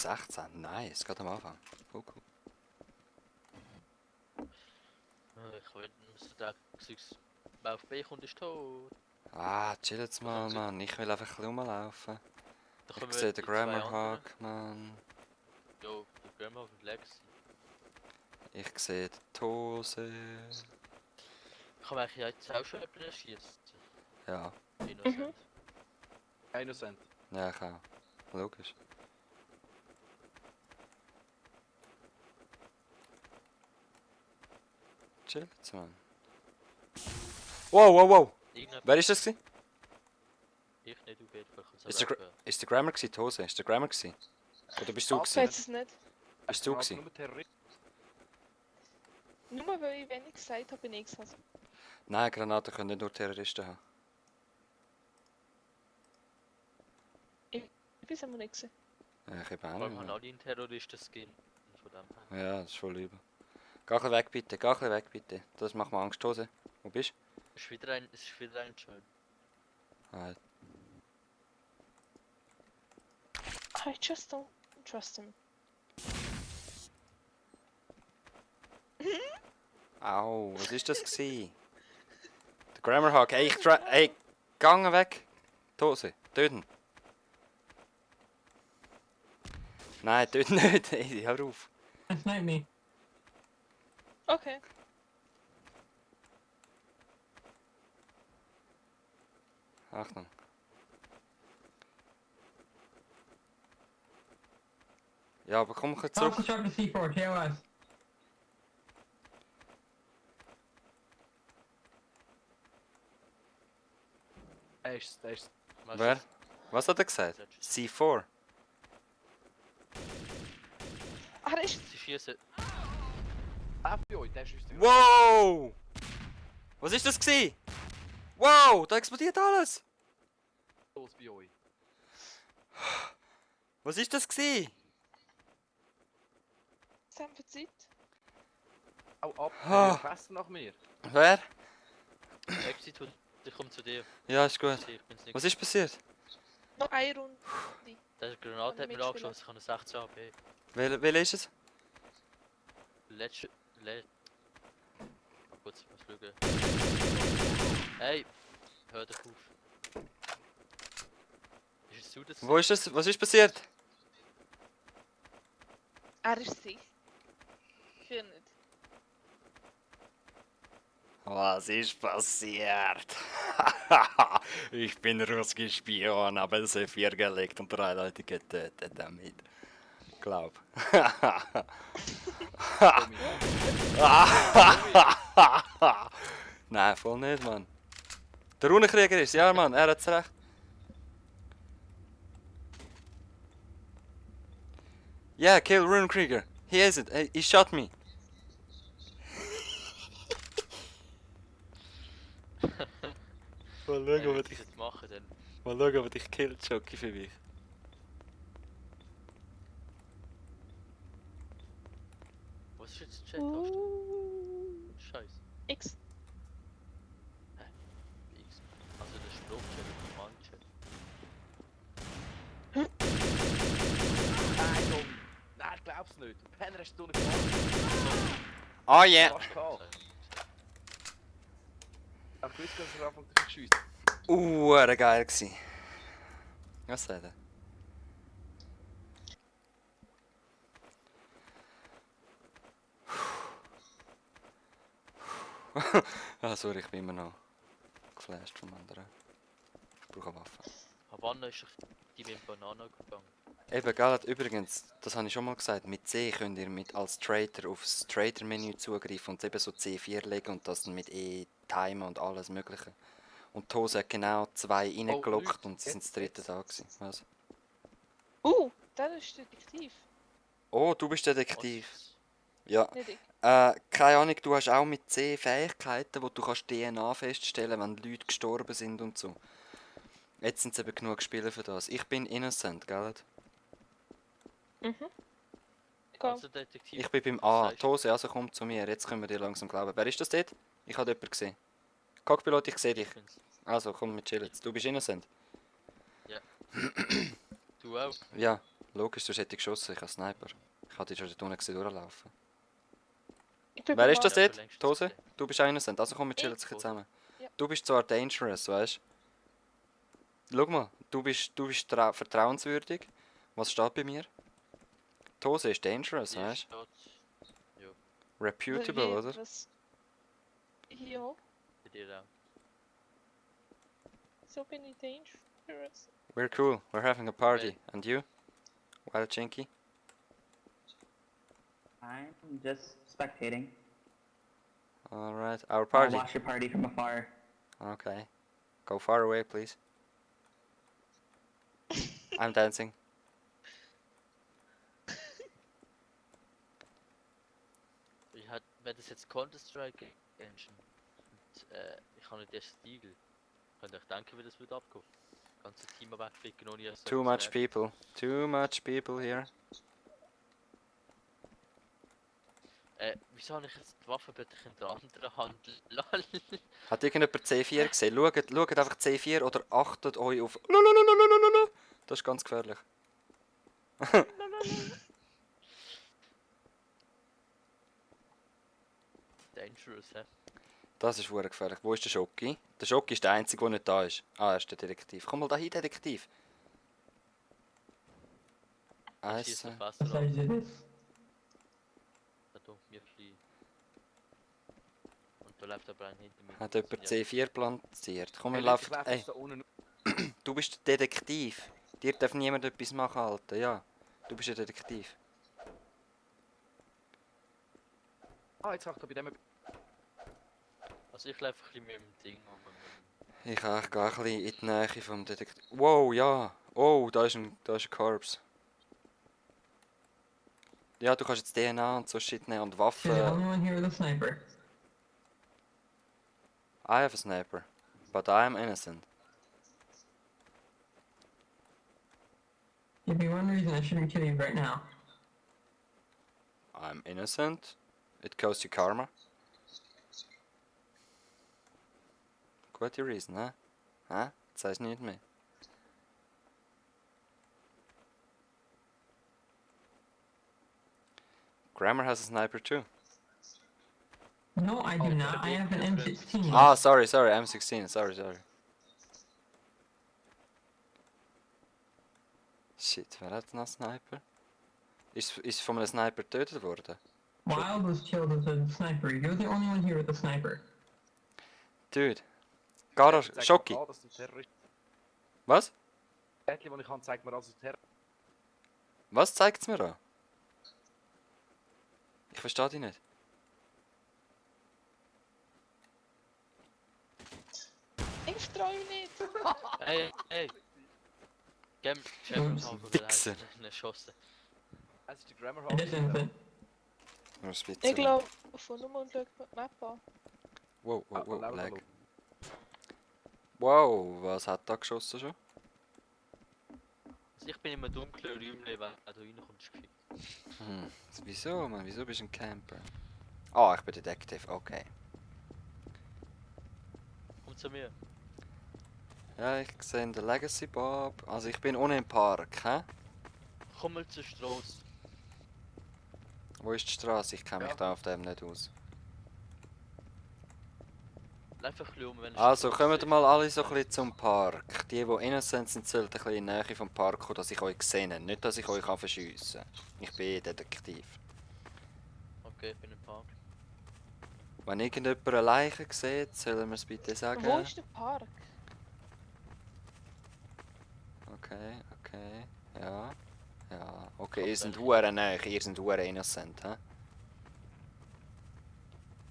16, nice, gerade am Anfang. Voll cool. Ich will nicht sagen, wer auf B kommt, ist tot. Ah, chill jetzt mal, Mann. Ich will einfach ein bisschen rumlaufen. Da Ich kommen sehe den die zwei Grammar anderen. Hawk, Mann. Jo, der Grammar und Legacy. Ich sehe die Tose. Ich habe eigentlich jetzt auch schon jemanden erschießen. Ja, Innocent. Innocent. ja, ich auch. Logisch. Chill jetzt, Mann. Wow, wow, wow! Irgendjemand, Wer ist das gewesen? ich nicht auf jeden Fall. Ist der Grammar gewesen, die Hose? Ist der Grammar gewesen? Oder bist du Ich Ich gewesen? weiß es nicht. Bist du gewesen? Nur Terrorist. Nur weil ich wenig gesagt habe, bin ich gesagt. Nein, Granaten können nicht nur Terroristen haben. Ich bin es immer nicht gesehen. Ja, ich eben Vor auch allem nicht. haben Mann. alle einen Terroristen-Skin. Von dem her. Ja, das ist voll übel. Geh ein bisschen weg bitte, geh ein bisschen weg bitte. Das macht mir Angst, Hose. Wo bist Es ist wieder ein Joel. du? Ah, I just don't trust him. au, was ist das gewesen? Der Grammar Hawk, ey, ey, gange weg! Die Hose, töten! Nein, töten nicht, ey, hör auf! Snipe me. Okay. Achtung. Ja, aber komm ich Top zurück. construct the C4, TOS. Der ist. Wer? Was hat er gesagt? C4. Ah, er ist... Sie schießen. FBI, der ist uns der. Wow! Was ist das gewesen? Wow, da explodiert alles! Los bei euch. Was ist das gewesen? Sam verzeiht. Au ab, Ah. der Fässer nach mir. Wer? Exit, ich komme zu dir. Ja, ist gut. Ich bin's nicht. Was ist passiert? Noch eine Runde. Der Granate hat mir Mitspieler. angeschossen, ich habe eine 16 AP. Welcher ist es? Letzte. Mal kurz was schauen. Hey! Hör doch auf. Ist es du das? Wo ist es? Was ist passiert? Er ist sicher. Ich nicht. Was ist passiert? Ich bin russischer Spion, habe C4 gelegt und 3 Leute getötet damit. Glaub. Nein, voll nicht, Mann. Der Runenkrieger ist, ja, Mann, er hat's recht. Yeah, kill Runekrieger. He is it. He shot me. Mal Hey, schauen, was ob ich jetzt machen dann? Mal schauen, ob dich killt, Jockey, für mich. Was ist jetzt Chat? Scheiße. X. X. Also der Spruchchat und der Mannchat. Nein, Tom. Nein, ich glaub's nicht. Penner hast du nicht gemacht. Oh yeah. Fast gehabt. Aber ich wusste, dass er anfängt zu schiessen. Geil gsi. Was sagt er? Ah, sorry, ich bin immer noch geflasht vom anderen. Ich brauche eine Waffe. Aber wann ist die mit dem Banana gegangen? Eben, gell, übrigens, das habe ich schon mal gesagt, mit C könnt ihr als Trader aufs Trader-Menü zugreifen und eben so C4 legen und das dann mit E timen und alles mögliche. Und die Hose hat genau 2 reingelockt Leute, und sie sind das dritte da gewesen. Was? Der ist Detektiv. Oh, du bist Detektiv. Was? Ja. Nicht ich. Keine Ahnung, du hast auch mit C Fähigkeiten, wo du kannst DNA feststellen, wenn Leute gestorben sind und so. Jetzt sind es eben genug Spieler für das. Ich bin Innocent, gell? Komm. Also Detektiv. Ich bin beim A. Die Hose, also komm zu mir. Jetzt können wir dir langsam glauben. Wer ist das dort? Ich habe jemanden gesehen. Cockpilot, ich sehe dich. Also komm, wir chillen. Du bist Innocent. Du auch? Ja. Logisch, sonst hätte ich geschossen, ich habe Sniper. Ich hatte dich schon dort unten gesehen durchlaufen. Ich bin Wer ist beim das Ja, dort? schon längst Tose? gesehen. Du bist innocent, also komm, wir Ich. chillen sich jetzt zusammen. Ja. Du bist zwar dangerous, weißt du? Schau mal, du bist vertrauenswürdig. Was steht bei mir? Tose ist dangerous, Hier weißt steht... Ja, du? Reputable, Wie- oder? Was? Ja, bei dir auch. so bin ich dangerous. We're cool, we're having a party. And you? Wild Chinky? I'm just spectating. Alright, our I'll party. watch your party from afar. Okay. Go far away, please. I'm dancing. Wenn das jetzt Counter-Strike Engine und ich habe nicht den Stil, könnt ihr euch denken, wie das wird abgehen? Ganze Team wegfliegen ohne so Too etwas much merken. people. Too much people here. Wieso habe ich jetzt die Waffe plötzlich in der anderen Hand? Lol. Hat irgendjemand C4 gesehen? Schaut einfach C4 oder achtet euch auf... Lululululululu. Das ist ganz gefährlich. Dangerous, hä? Das ist verdammt gefährlich. Wo ist der Schocki? Der Schocki ist der Einzige, der nicht da ist. Ah, er ist der Detektiv. Komm mal da hin, Detektiv. Ich schieße Eisen. fast What drauf. size it is? Da tut mir fliehen. Und da läuft aber ein hinter mir. Hat jemand Ja. C4 platziert? Komm, wir Hey, laufen... ich laufe Ey, jetzt da unten. du bist der Detektiv. Dir darf niemand etwas machen, Alter. Ja, du bist der Detektiv. Ah, jetzt auch da bei dem... Also ich laufe ein bisschen mit dem Ding. Ich gehe ein bisschen in die Nähe vom Detektiv. Wow, ja. Oh, da ist ein Corpse. Ja, du kannst jetzt DNA und so Shit nehmen und You're the only Waffen. one here with a sniper. I have a sniper, but I am innocent. Give me one reason I shouldn't kill you right now. I'm innocent. It costs you karma. Gute reason, hä? Hä? Das heißt nicht mehr. Grammar has a sniper too. No, I do Oh, not. I have an M16. Ah, sorry, M16, sorry. Shit, wer hat noch einen Sniper? Ist von einem Sniper getötet worden? Wild was killed with a sniper. You're the only one here with a sniper. Dude. Garage, Zeig mir Schocki. an, dass du Terrorist... Was? Das Mädchen, das ich habe, zeigt mir an, dass du Terrorist... Was zeigt's mir da? Ich verstehe dich nicht. Ich vertraue ihm nicht. Hey! Gem, Wichser. Schossen. Es ist der Grammar It is innocent. Nur Spitze. Ich glaube, von nur und schau die Map an. Wow, Ah, lag. Wow, was hat da geschossen schon? Also ich bin immer dunkler Räumchen, wenn du reinkommst. Wieso, man? Wieso bist du ein Camper? Ah, ich bin Detective, okay. Komm zu mir. Ja, ich sehe den Legacy Bob. Also ich bin ohne im Park, hä? Komm mal zur Straße. Wo ist die Straße? Ich kenne mich Ja. da auf dem nicht aus. Lauf ein bisschen um, wenn Also kommt mal alle so ein bisschen zum Park. Die innocent sind, sollten ein bisschen in die Nähe vom Park kommen, dass ich euch sehe. Nicht, dass ich euch verschiessen kann. Ich bin Detektiv. Okay, ich bin im Park. Wenn irgendjemand eine Leiche sieht, sollen wir es bitte sagen. Wo ist der Park? Okay. Ja. Okay, ihr seid hure näher, ihr seid hure innocent, hä?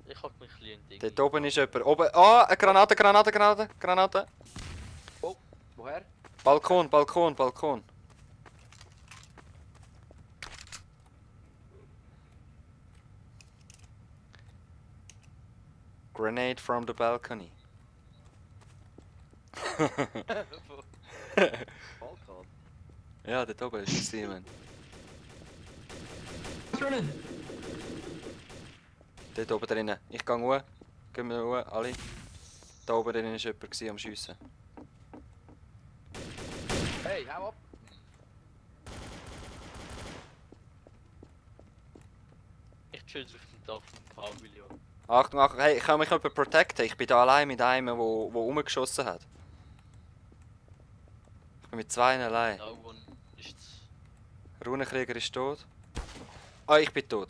Ich hab mich ein bisschen in Ding. Dort oben ist jemand. Oben. Ah, eine Granate! Woher? Balkon! Grenade from the balcony. Balkan. Ja, dort oben ist es Simon. It's running. Dort oben drinnen. Ich gehe hoch. Gehen wir hoch, alle. Da oben drinnen war jemand gewesen am Schiessen. Hey, hau ab! schön auf dem Dach von ein paar Millionen. Achtung, Achtung, hey, kann mich jemand protecten? Ich bin da allein mit einem, wo rumgeschossen hat. Ich bin mit zwei allein. No one ist. Runenkrieger ist tot. Ah, ich bin tot.